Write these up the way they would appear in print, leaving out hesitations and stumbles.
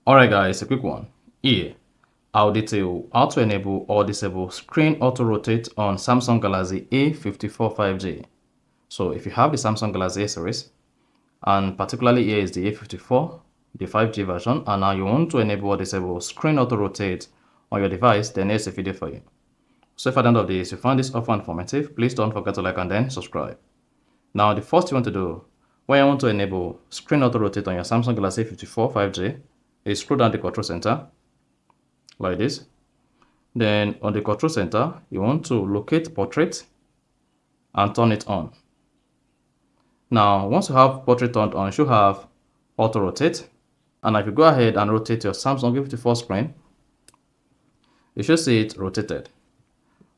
Alright guys, a quick one. Here, I'll detail how to enable or disable screen auto rotate on Samsung Galaxy A54 5G. So if you have the Samsung Galaxy A series, and particularly here is the A54, the 5G version, and now you want to enable or disable screen auto rotate on your device, then here's a video for you. So if at the end of this you find this offer informative, please don't forget to like and then subscribe. Now the first you want to do, when you want to enable screen auto rotate on your Samsung Galaxy A54 5G, is scroll down the control center like this. Then on the control center, you want to locate portrait and turn it on. Now, once you have portrait turned on, you should have auto rotate. And if you go ahead and rotate your Samsung A54 screen, you should see it rotated.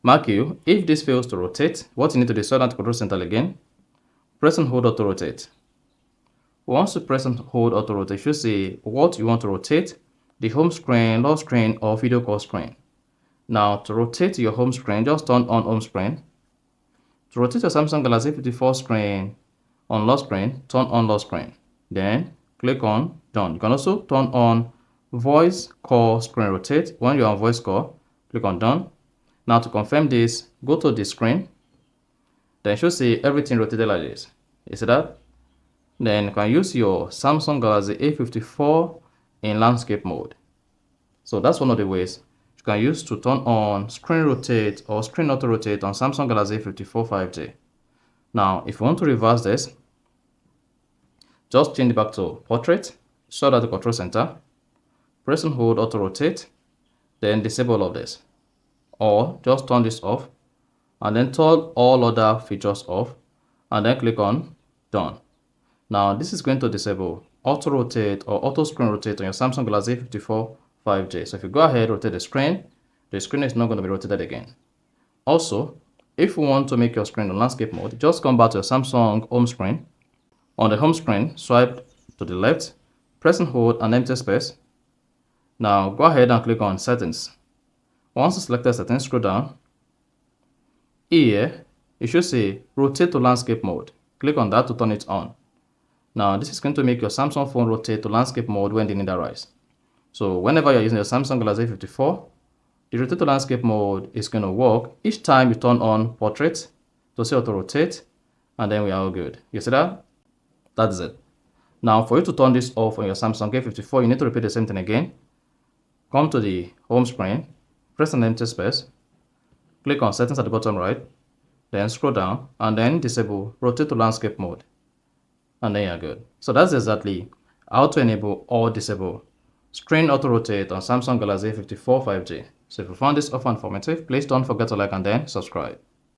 Mark you, if this fails to rotate, what you need to do is slow down the control center again, press and hold auto rotate. Once you press and hold auto rotate, you should see what you want to rotate: the home screen, lock screen, or video call screen. Now, to rotate your home screen, just turn on home screen. To rotate your Samsung Galaxy A54 screen on lock screen, turn on lock screen. Then click on done. You can also turn on voice call screen rotate. When you're on voice call, click on done. Now to confirm this, go to the screen. Then you should see everything rotated like this. You see that? Then you can use your Samsung Galaxy A54 in landscape mode. So that's one of the ways you can use to turn on screen rotate or screen auto rotate on Samsung Galaxy A54 5G. Now, if you want to reverse this, just change it back to portrait, show at the control center, press and hold auto rotate, then disable all of this. Or just turn this off and then turn all other features off and then click on done. Now, this is going to disable auto rotate or auto screen rotate on your Samsung Galaxy A54 5G. So if you go ahead, rotate the screen is not going to be rotated again. Also, if you want to make your screen on landscape mode, just come back to your Samsung home screen. On the home screen, swipe to the left, press and hold an empty space. Now go ahead and click on settings. Once you select settings, scroll down. Here, you should see rotate to landscape mode. Click on that to turn it on. Now, this is going to make your Samsung phone rotate to landscape mode when the need arises. So whenever you're using your Samsung Galaxy A54, the rotate to landscape mode is going to work each time you turn on portrait to see auto rotate, and then we are all good. You see that? That is it. Now, for you to turn this off on your Samsung A54, you need to repeat the same thing again. Come to the home screen, press an empty space, click on settings at the bottom right, then scroll down, and then disable rotate to landscape mode. And then you're good. So that's exactly how to enable or disable screen auto rotate on Samsung Galaxy A54 5G. So if you found this offer informative, please don't forget to like and then subscribe.